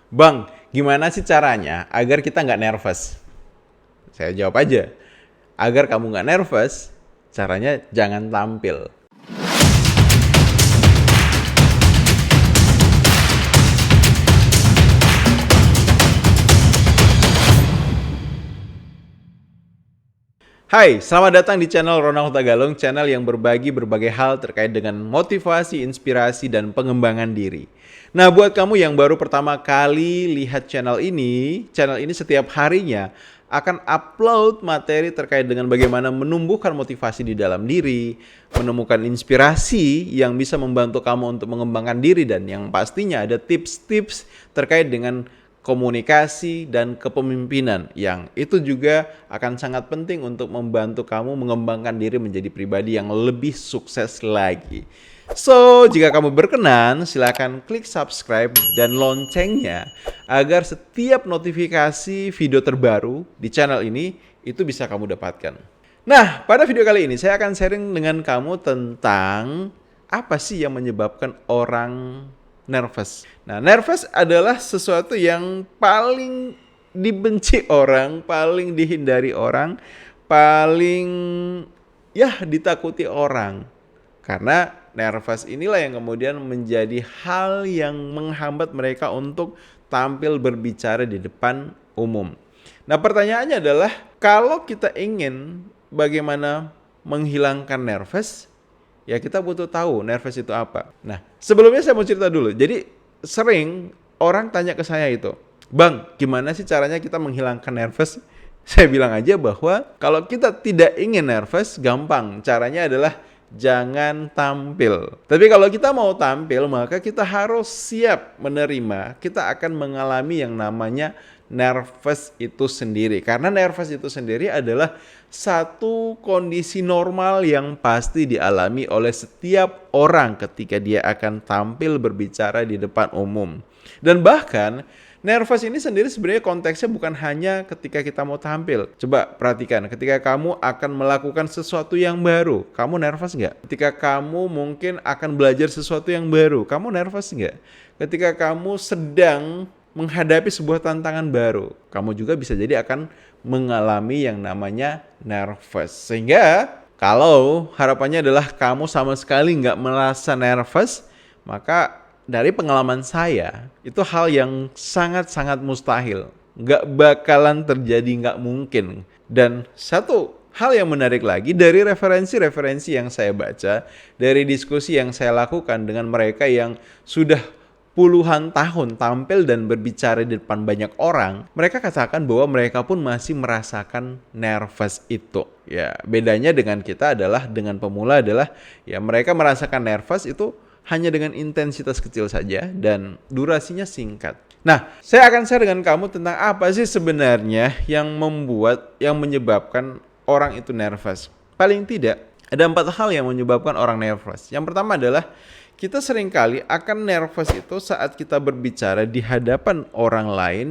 Bang, gimana sih caranya agar kita nggak nervous? Saya jawab aja, agar kamu nggak nervous, caranya jangan tampil. Hai, selamat datang di channel Ronald Tagalong, channel yang berbagi berbagai hal terkait dengan motivasi, inspirasi, dan pengembangan diri. Nah, buat kamu yang baru pertama kali lihat channel ini setiap harinya akan upload materi terkait dengan bagaimana menumbuhkan motivasi di dalam diri, menemukan inspirasi yang bisa membantu kamu untuk mengembangkan diri, dan yang pastinya ada tips-tips terkait dengan komunikasi dan kepemimpinan yang itu juga akan sangat penting untuk membantu kamu mengembangkan diri menjadi pribadi yang lebih sukses lagi. So, jika kamu berkenan, silakan klik subscribe dan loncengnya agar setiap notifikasi video terbaru di channel ini itu bisa kamu dapatkan. Nah, pada video kali ini saya akan sharing dengan kamu tentang apa sih yang menyebabkan orang nervous. Nah, nervous adalah sesuatu yang paling dibenci orang, paling dihindari orang, paling ditakuti orang. Karena nervous inilah yang kemudian menjadi hal yang menghambat mereka untuk tampil berbicara di depan umum. Nah, pertanyaannya adalah kalau kita ingin bagaimana menghilangkan nervous, ya kita butuh tahu nervous itu apa. Nah, sebelumnya saya mau cerita dulu. Jadi sering orang tanya ke saya itu, Bang, gimana sih caranya kita menghilangkan nervous? Saya bilang aja bahwa kalau kita tidak ingin nervous, gampang. Caranya adalah jangan tampil. Tapi kalau kita mau tampil, maka kita harus siap menerima. Kita akan mengalami yang namanya nervous itu sendiri. Karena nervous itu sendiri adalah satu kondisi normal yang pasti dialami oleh setiap orang ketika dia akan tampil berbicara di depan umum. Dan bahkan nervous ini sendiri sebenarnya konteksnya bukan hanya ketika kita mau tampil. Coba perhatikan, ketika kamu akan melakukan sesuatu yang baru, kamu nervous nggak? Ketika kamu mungkin akan belajar sesuatu yang baru, kamu nervous nggak? Ketika kamu sedang menghadapi sebuah tantangan baru, kamu juga bisa jadi akan mengalami yang namanya nervous. Sehingga kalau harapannya adalah kamu sama sekali nggak merasa nervous, maka dari pengalaman saya, itu hal yang sangat-sangat mustahil. Nggak bakalan terjadi, nggak mungkin. Dan satu hal yang menarik lagi, dari referensi-referensi yang saya baca, dari diskusi yang saya lakukan dengan mereka yang sudah puluhan tahun tampil dan berbicara di depan banyak orang, mereka katakan bahwa mereka pun masih merasakan nervous itu. Ya, bedanya dengan kita adalah, dengan pemula adalah, ya mereka merasakan nervous itu hanya dengan intensitas kecil saja dan durasinya singkat. Nah, saya akan share dengan kamu tentang apa sih sebenarnya yang menyebabkan orang itu nervous. Paling tidak, ada 4 hal yang menyebabkan orang nervous. Yang pertama adalah kita seringkali akan nervous itu saat kita berbicara di hadapan orang lain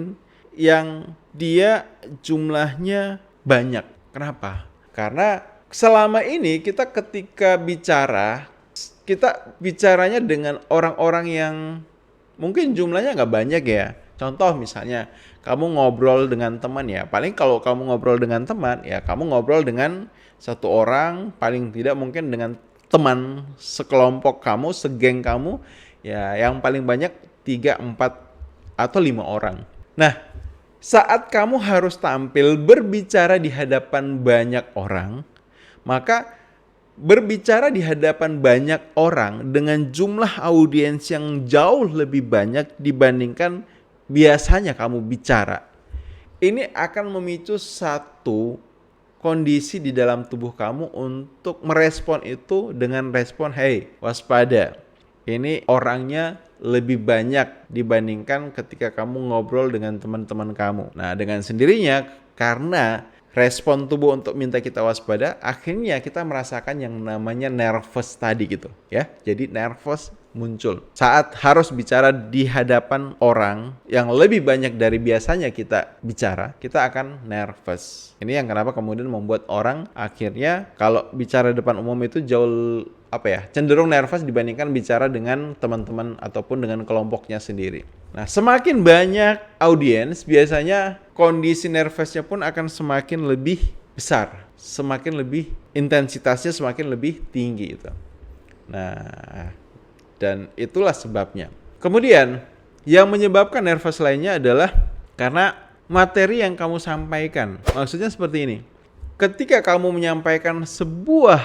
yang dia jumlahnya banyak. Kenapa? Karena selama ini kita ketika kita bicaranya dengan orang-orang yang mungkin jumlahnya nggak banyak ya. Contoh misalnya, kamu ngobrol dengan teman ya. Paling kalau kamu ngobrol dengan teman, ya kamu ngobrol dengan satu orang, paling tidak mungkin dengan teman sekelompok kamu, segeng kamu, ya yang paling banyak 3, 4, atau 5 orang. Nah, saat kamu harus tampil berbicara di hadapan banyak orang, maka berbicara di hadapan banyak orang dengan jumlah audiens yang jauh lebih banyak dibandingkan biasanya kamu bicara, ini akan memicu satu kondisi di dalam tubuh kamu untuk merespon itu dengan respon, hey, waspada. Ini orangnya lebih banyak dibandingkan ketika kamu ngobrol dengan teman-teman kamu. Nah, dengan sendirinya karena respon tubuh untuk minta kita waspada, akhirnya kita merasakan yang namanya nervous tadi gitu ya. Jadi nervous muncul saat harus bicara di hadapan orang yang lebih banyak dari biasanya kita bicara, kita akan nervous. Ini yang kenapa kemudian membuat orang akhirnya kalau bicara depan umum itu jauh cenderung nervous dibandingkan bicara dengan teman-teman ataupun dengan kelompoknya sendiri. Nah, semakin banyak audiens, biasanya kondisi nervousnya pun akan semakin lebih besar, semakin lebih intensitasnya semakin lebih tinggi itu. Nah, dan itulah sebabnya. Kemudian, yang menyebabkan nervous lainnya adalah karena materi yang kamu sampaikan. Maksudnya seperti ini. Ketika kamu menyampaikan sebuah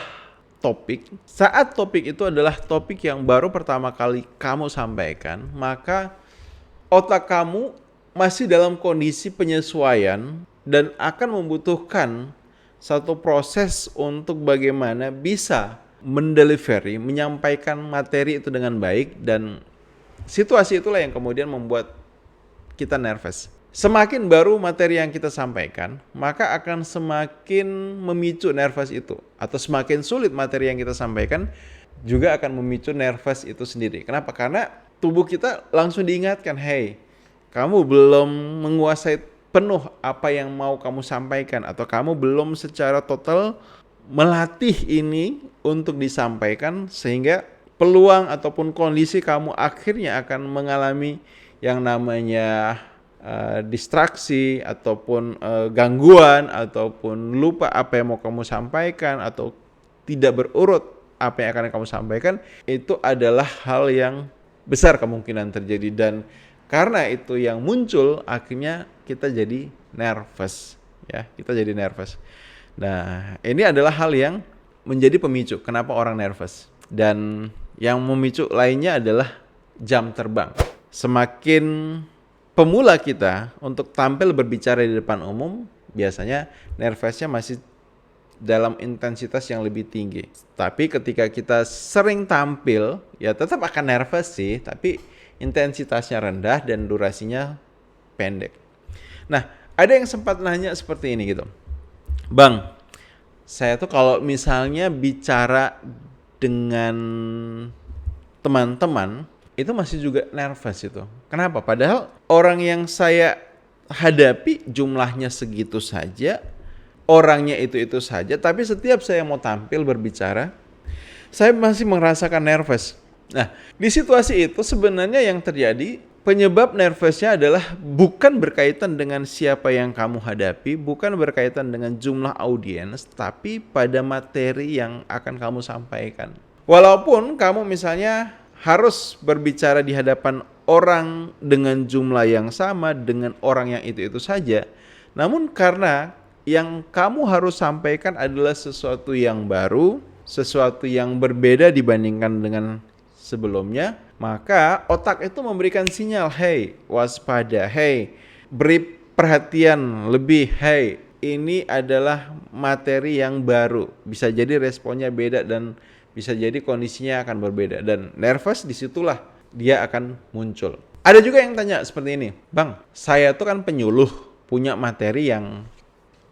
topik, saat topik itu adalah topik yang baru pertama kali kamu sampaikan, maka otak kamu masih dalam kondisi penyesuaian dan akan membutuhkan satu proses untuk bagaimana bisa mendelivery, menyampaikan materi itu dengan baik, dan situasi itulah yang kemudian membuat kita nervous. Semakin baru materi yang kita sampaikan, maka akan semakin memicu nervous itu. Atau semakin sulit materi yang kita sampaikan, juga akan memicu nervous itu sendiri. Kenapa? Karena tubuh kita langsung diingatkan, hey, kamu belum menguasai penuh apa yang mau kamu sampaikan. Atau kamu belum secara total melatih ini untuk disampaikan, sehingga peluang ataupun kondisi kamu akhirnya akan mengalami yang namanya distraksi ataupun gangguan ataupun lupa apa yang mau kamu sampaikan atau tidak berurut apa yang akan kamu sampaikan. Itu adalah hal yang besar kemungkinan terjadi, dan karena itu yang muncul akhirnya kita jadi nervous, ya, kita jadi nervous. Nah, ini adalah hal yang menjadi pemicu kenapa orang nervous. Dan yang memicu lainnya adalah jam terbang. Semakin pemula kita untuk tampil berbicara di depan umum, biasanya nervousnya masih dalam intensitas yang lebih tinggi. Tapi ketika kita sering tampil, ya tetap akan nervous sih, tapi intensitasnya rendah dan durasinya pendek. Nah, ada yang sempat nanya seperti ini gitu. Bang, saya tuh kalau misalnya bicara dengan teman-teman, itu masih juga nervous itu. Kenapa? Padahal orang yang saya hadapi jumlahnya segitu saja, orangnya itu saja, tapi setiap saya mau tampil berbicara, saya masih merasakan nervous. Nah, di situasi itu sebenarnya yang terjadi, penyebab nervousnya adalah bukan berkaitan dengan siapa yang kamu hadapi, bukan berkaitan dengan jumlah audiens, tapi pada materi yang akan kamu sampaikan. Walaupun kamu misalnya harus berbicara di hadapan orang dengan jumlah yang sama, dengan orang yang itu saja, namun karena yang kamu harus sampaikan adalah sesuatu yang baru, sesuatu yang berbeda dibandingkan dengan sebelumnya, maka otak itu memberikan sinyal, hey, waspada, hey, beri perhatian lebih, hey, ini adalah materi yang baru, bisa jadi responnya beda dan bisa jadi kondisinya akan berbeda, dan nervous disitulah dia akan muncul. Ada juga yang tanya seperti ini, Bang, saya tuh kan penyuluh, punya materi yang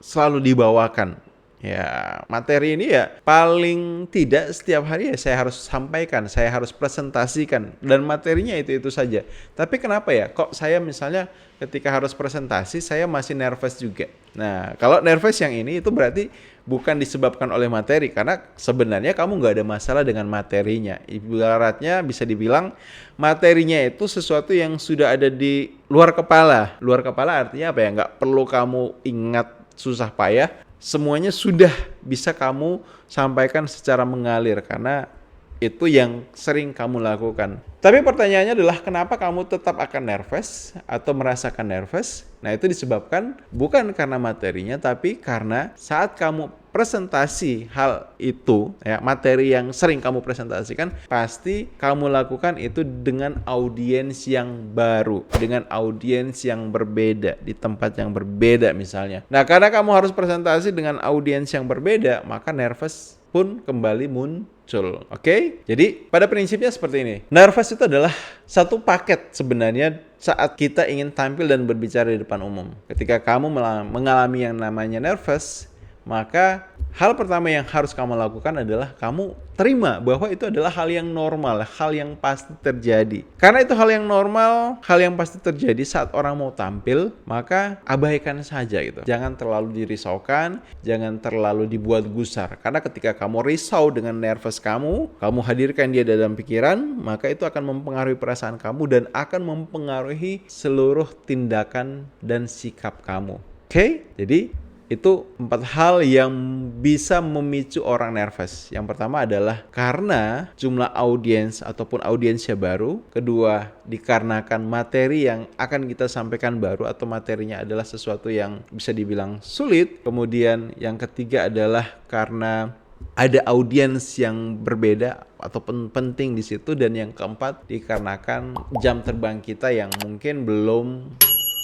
selalu dibawakan. Ya, materi ini ya paling tidak setiap hari ya saya harus sampaikan, saya harus presentasikan, dan materinya itu saja. Tapi kenapa ya kok saya misalnya ketika harus presentasi saya masih nervous juga. Nah, kalau nervous yang ini itu berarti bukan disebabkan oleh materi, karena sebenarnya kamu nggak ada masalah dengan materinya. Ibaratnya bisa dibilang materinya itu sesuatu yang sudah ada di luar kepala. Luar kepala artinya apa ya? Nggak perlu kamu ingat susah payah. Semuanya sudah bisa kamu sampaikan secara mengalir karena itu yang sering kamu lakukan. Tapi pertanyaannya adalah kenapa kamu tetap akan nervous atau merasakan nervous? Nah, itu disebabkan bukan karena materinya, tapi karena saat kamu presentasi hal itu, ya, materi yang sering kamu presentasikan, pasti kamu lakukan itu dengan audiens yang baru, dengan audiens yang berbeda, di tempat yang berbeda misalnya. Nah, karena kamu harus presentasi dengan audiens yang berbeda, maka nervous pun kembali muncul. Oke? Jadi pada prinsipnya seperti ini. Nervous itu adalah satu paket sebenarnya saat kita ingin tampil dan berbicara di depan umum. Ketika kamu mengalami yang namanya nervous, maka Hal pertama yang harus kamu lakukan adalah kamu terima bahwa itu adalah hal yang normal, hal yang pasti terjadi. Karena itu hal yang normal, hal yang pasti terjadi saat orang mau tampil, maka abaikan saja gitu. Jangan terlalu dirisaukan, jangan terlalu dibuat gusar. Karena ketika kamu risau dengan nervous kamu hadirkan dia dalam pikiran, maka itu akan mempengaruhi perasaan kamu dan akan mempengaruhi seluruh tindakan dan sikap kamu. Oke? Jadi itu 4 hal yang bisa memicu orang nervous. Yang pertama adalah karena jumlah audiens ataupun audiensnya baru. Kedua, dikarenakan materi yang akan kita sampaikan baru atau materinya adalah sesuatu yang bisa dibilang sulit. Kemudian yang ketiga adalah karena ada audiens yang berbeda ataupun penting di situ. Dan yang keempat, dikarenakan jam terbang kita yang mungkin belum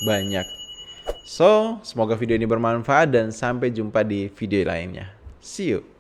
banyak. So, semoga video ini bermanfaat dan sampai jumpa di video lainnya. See you!